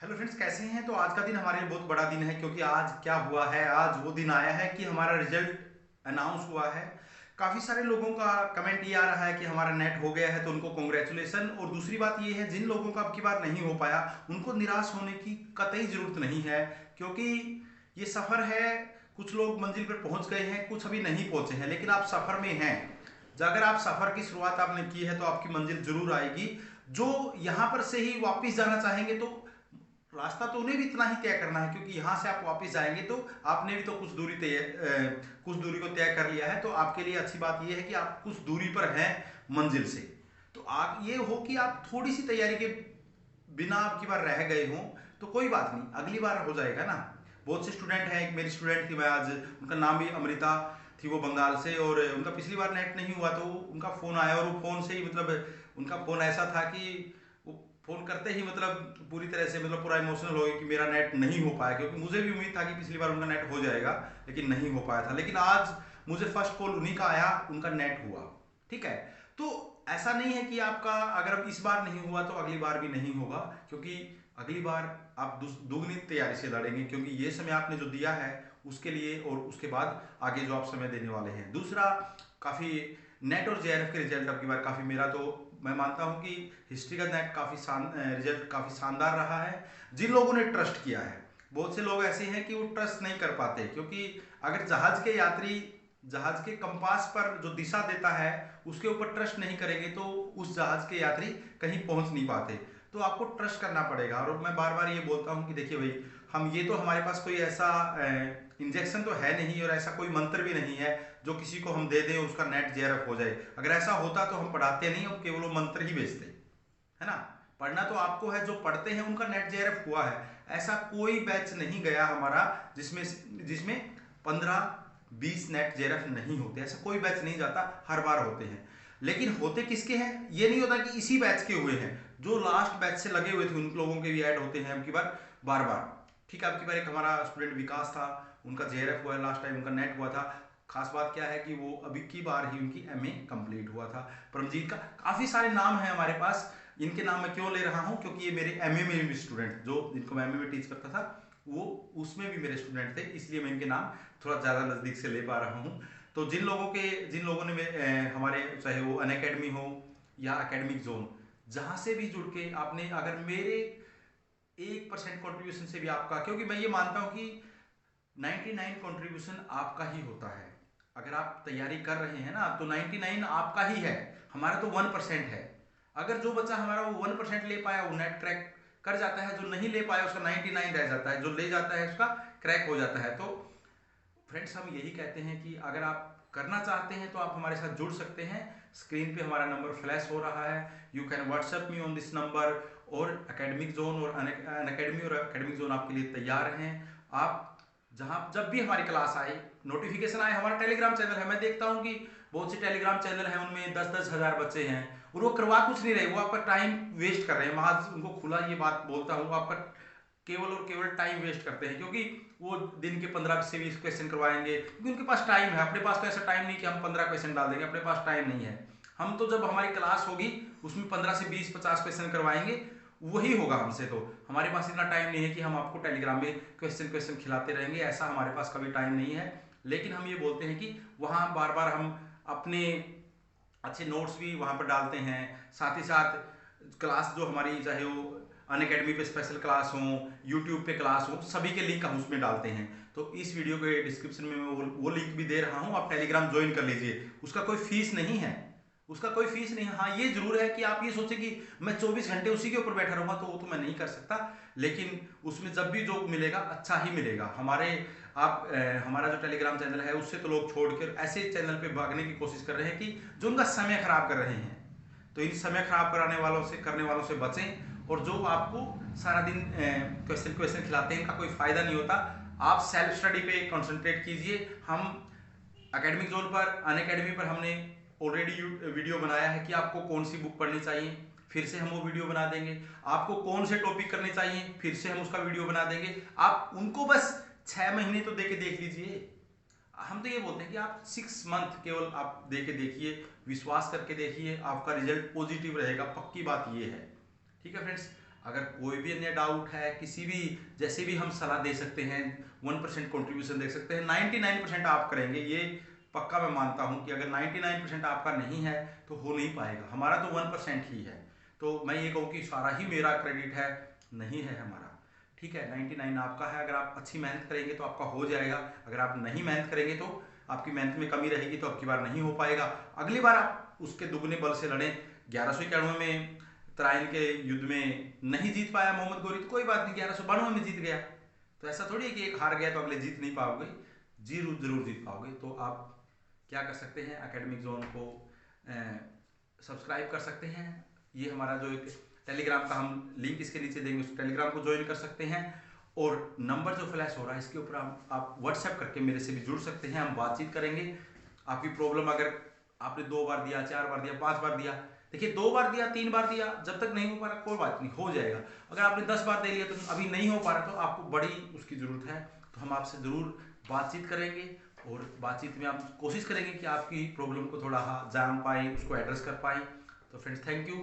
Hello friends, कैसे हैं। तो आज का दिन हमारे लिए बहुत बड़ा दिन है क्योंकि आज क्या हुआ है, आज वो दिन आया है कि हमारा रिजल्ट अनाउंस हुआ है। काफ़ी सारे लोगों का कमेंट ये आ रहा है कि हमारा नेट हो गया है, तो उनको कॉन्ग्रेचुलेसन। और दूसरी बात ये है, जिन लोगों का अब की बार नहीं हो पाया उनको निराश होने की कतई ज़रूरत नहीं है, क्योंकि ये सफ़र है। कुछ लोग मंजिल पर पहुंच गए हैं, कुछ अभी नहीं पहुंचे हैं, लेकिन आप सफ़र में हैं। अगर आप सफ़र की शुरुआत आपने की है तो आपकी मंजिल जरूर आएगी। जो यहाँ पर से ही वापस जाना चाहेंगे तो रास्ता तो उन्हें भी इतना ही तय करना है, क्योंकि यहाँ से आप वापस जाएंगे तो आपने भी तो कुछ दूरी को तय कर लिया है। तो आपके लिए अच्छी बात यह है कि आप कुछ दूरी पर हैं मंजिल से। तो आप ये हो कि आप थोड़ी सी तैयारी के बिना आपकी बार रह गए हों तो कोई बात नहीं, अगली बार हो जाएगा ना। बहुत से स्टूडेंट हैं, एक मेरी स्टूडेंट थी, मैं आज उनका नाम भी अमृता थी, वो बंगाल से। और उनका पिछली बार नेट नहीं हुआ तो उनका फ़ोन आया, और वो फ़ोन से ही मतलब उनका फ़ोन ऐसा था कि वो फ़ोन करते ही मतलब पूरी तरह से मतलब पूरा इमोशनल हो गया कि मेरा नेट नहीं हो पाया, क्योंकि मुझे भी उम्मीद था कि पिछली बार उनका नेट हो जाएगा लेकिन नहीं हो पाया था। लेकिन आज मुझे फर्स्ट कॉल उन्हीं का आया, उनका नेट हुआ। ठीक है। तो ऐसा नहीं है कि आपका अगर इस बार नहीं हुआ तो अगली बार भी नहीं होगा, क्योंकि अगली बार आप दुगनी तैयारी से लड़ेंगे, क्योंकि ये समय आपने जो दिया है उसके लिए और उसके बाद आगे जो आप समय देने वाले हैं। दूसरा, काफ़ी नेट और जेआरएफ के रिजल्ट अब की बार काफ़ी, मेरा तो मैं मानता हूं कि हिस्ट्री का नेट रिजल्ट काफ़ी शानदार रहा है। जिन लोगों ने ट्रस्ट किया है, बहुत से लोग ऐसे हैं कि वो ट्रस्ट नहीं कर पाते, क्योंकि अगर जहाज के यात्री जहाज के कंपास पर जो दिशा देता है उसके ऊपर ट्रस्ट नहीं करेंगे तो उस जहाज के यात्री कहीं पहुंच नहीं पाते। तो आपको ट्रस्ट करना पड़ेगा। और मैं बार बार ये बोलता हूं कि देखिए भाई, हम ये तो हमारे पास कोई ऐसा इंजेक्शन तो है नहीं और ऐसा कोई मंत्र भी नहीं है जो किसी को हम दे दें उसका नेट जेआरएफ हो जाए। अगर ऐसा होता तो हम पढ़ाते नहीं, हम केवल वो मंत्र ही बेचते, है ना। पढ़ना तो आपको है, जो पढ़ते हैं उनका नेट जेआरएफ हुआ है। ऐसा कोई बैच नहीं गया हमारा जिसमें जिसमें 15-20 नेट जेआरएफ नहीं होते, ऐसा कोई बैच नहीं जाता, हर बार होते हैं। लेकिन होते किसके हैं, ये नहीं होता कि इसी बैच के हुए हैं। जो लास्ट बैच से लगे हुए थे उन लोगों के भी ऐड होते हैं अब की बार, बार बार। ठीक है, अब की बार एक हमारा स्टूडेंट विकास था, उनका जेआरएफ हुआ है, लास्ट टाइम उनका नेट हुआ था। खास बात क्या है कि वो अभी की बार ही उनकी एमए कंप्लीट हुआ था। परमजीत का, काफ़ी सारे नाम हैं हमारे पास। इनके नाम मैं क्यों ले रहा हूँ, क्योंकि ये मेरे एमए में भी स्टूडेंट, जो जिनको मैं एमए में टीच करता था, वो उसमें भी मेरे स्टूडेंट थे, इसलिए मैं इनके नाम थोड़ा ज़्यादा नज़दीक से ले पा रहा हूँ। तो जिन लोगों ने हमारे, चाहे वो अनअकैडमी हो या एकेडमिक जोन, जहाँ से भी जुड़ के आपने अगर मेरे 1% कॉन्ट्रीब्यूशन से भी आपका, क्योंकि मैं ये मानता हूँ कि 99 कॉन्ट्रीब्यूशन आपका ही होता है। अगर आप तैयारी कर रहे हैं ना तो 99 आपका ही है, हमारा तो 1% है। अगर जो बच्चा हमारा वो 1% ले पाया वो नेट क्रैक कर जाता है, जो नहीं ले पाया उसका 99 रह जाता है, जो ले जाता है उसका क्रैक हो जाता है। तो फ्रेंड्स, हम यही कहते हैं कि अगर आप करना चाहते हैं तो आप हमारे साथ जुड़ सकते हैं। स्क्रीन पे हमारा नंबर फ्लैश हो रहा है, you can WhatsApp me on this number. और एकेडमिक जोन और अनअकैडमी और एकेडमिक जोन आपके लिए तैयार हैं। आप जहाँ जब भी हमारी क्लास आए, नोटिफिकेशन आए, हमारा टेलीग्राम चैनल है, मैं देखता हूँ कि बहुत से टेलीग्राम चैनल हैं उनमें 10-10 हज़ार बच्चे हैं और वो करवा कुछ नहीं रहे, वो आपका टाइम वेस्ट कर रहे हैं। मैं आज उनको खुला ये बात बोलता हूँ, आपका केवल और केवल टाइम वेस्ट करते हैं, क्योंकि वो दिन के 15 से 20 क्वेश्चन करवाएंगे, क्योंकि उनके पास टाइम है। अपने पास तो ऐसा टाइम नहीं कि हम 15 क्वेश्चन डाल देंगे, अपने पास टाइम नहीं है। हम तो जब हमारी क्लास होगी उसमें 15 से 20-50 क्वेश्चन करवाएंगे, वही होगा हमसे। तो हमारे पास इतना टाइम नहीं है कि हम आपको टेलीग्राम में क्वेश्चन क्वेश्चन खिलाते रहेंगे, ऐसा हमारे पास कभी टाइम नहीं है। लेकिन हम ये बोलते हैं कि वहाँ बार बार हम अपने अच्छे नोट्स भी वहाँ पर डालते हैं, साथ ही साथ क्लास जो हमारी, चाहे वो अनअकैडमी पे स्पेशल क्लास हो, यूट्यूब पे क्लास हो, सभी के लिंक हम उसमें डालते हैं। तो इस वीडियो के डिस्क्रिप्शन में मैं वो लिंक भी दे रहा हूँ, आप टेलीग्राम ज्वाइन कर लीजिए। उसका कोई फीस नहीं है, उसका कोई फीस नहीं है। हाँ, ये जरूर है कि आप ये सोचें कि मैं 24 घंटे उसी के ऊपर बैठा रहूँगा, तो वो तो मैं नहीं कर सकता। लेकिन उसमें जब भी जो मिलेगा अच्छा ही मिलेगा। हमारा जो टेलीग्राम चैनल है उससे तो लोग छोड़कर ऐसे चैनल पे भागने की कोशिश कर रहे हैं कि जो उनका समय खराब कर रहे हैं। तो इन समय खराब करने वालों से बचें। और जो आपको सारा दिन क्वेश्चन क्वेश्चन खिलाते हैं, इनका कोई फायदा नहीं होता। आप सेल्फ स्टडी पे कंसंट्रेट कीजिए। हम एकेडमिक जोन पर, अनअकैडमी पर हमने ऑलरेडी वीडियो बनाया है कि आपको कौन सी बुक पढ़नी चाहिए, फिर से हम वो वीडियो बना देंगे। आपको कौन से टॉपिक करने चाहिए, फिर से हम उसका वीडियो बना देंगे। आप उनको बस 6 महीने तो दे के देख लीजिए। हम तो ये बोलते हैं कि आप 6 मंथ केवल आप दे के देखिए, विश्वास करके देखिए, आपका रिजल्ट पॉजिटिव रहेगा, पक्की बात ये है। ठीक है फ्रेंड्स, अगर कोई भी अन्य डाउट है, किसी भी जैसे भी हम सलाह दे सकते हैं, 1% कंट्रीब्यूशन दे सकते हैं, 99% आप करेंगे, ये पक्का मैं मानता हूं कि अगर 99% आपका नहीं है तो हो नहीं पाएगा। हमारा तो 1% ही है, तो मैं ये कहूँ कि सारा ही मेरा क्रेडिट है, नहीं है हमारा। ठीक है, 99 आपका है। अगर आप अच्छी मेहनत करेंगे तो आपका हो जाएगा, अगर आप नहीं मेहनत करेंगे तो आपकी मेहनत में कमी रहेगी, तो आपकी बार नहीं हो पाएगा। अगली बार आप उसके दुगने बल से लड़ें। 1191 में तराइन के युद्ध में नहीं जीत पाया मोहम्मद गोरी, तो कोई बात नहीं, 1192 में जीत गया। तो ऐसा थोड़ी है कि एक हार गया तो अगले जीत नहीं पाओगे, जरूर जीत पाओगे। तो आप क्या कर सकते हैं, एकेडमिक जोन को सब्सक्राइब कर सकते हैं। ये हमारा जो एक टेलीग्राम का हम लिंक इसके नीचे देंगे, उस टेलीग्राम को ज्वाइन कर सकते हैं। और नंबर जो फ्लैश हो रहा है इसके ऊपर आप व्हाट्सएप करके मेरे से भी जुड़ सकते हैं, हम बातचीत करेंगे। आपकी प्रॉब्लम अगर आपने 2 बार दिया, 4 बार दिया, 5 बार दिया, देखिए 2 बार दिया, 3 बार दिया, जब तक नहीं हो पा रहा कोई बात नहीं, हो जाएगा। अगर आपने 10 बार दे लिया तो अभी नहीं हो पा रहा, तो आपको बड़ी उसकी ज़रूरत है, तो हम आपसे ज़रूर बातचीत करेंगे। और बातचीत में आप कोशिश करेंगे कि आपकी प्रॉब्लम को थोड़ा जान पाएँ, उसको एड्रेस कर पाएँ। तो फ्रेंड्स, थैंक यू।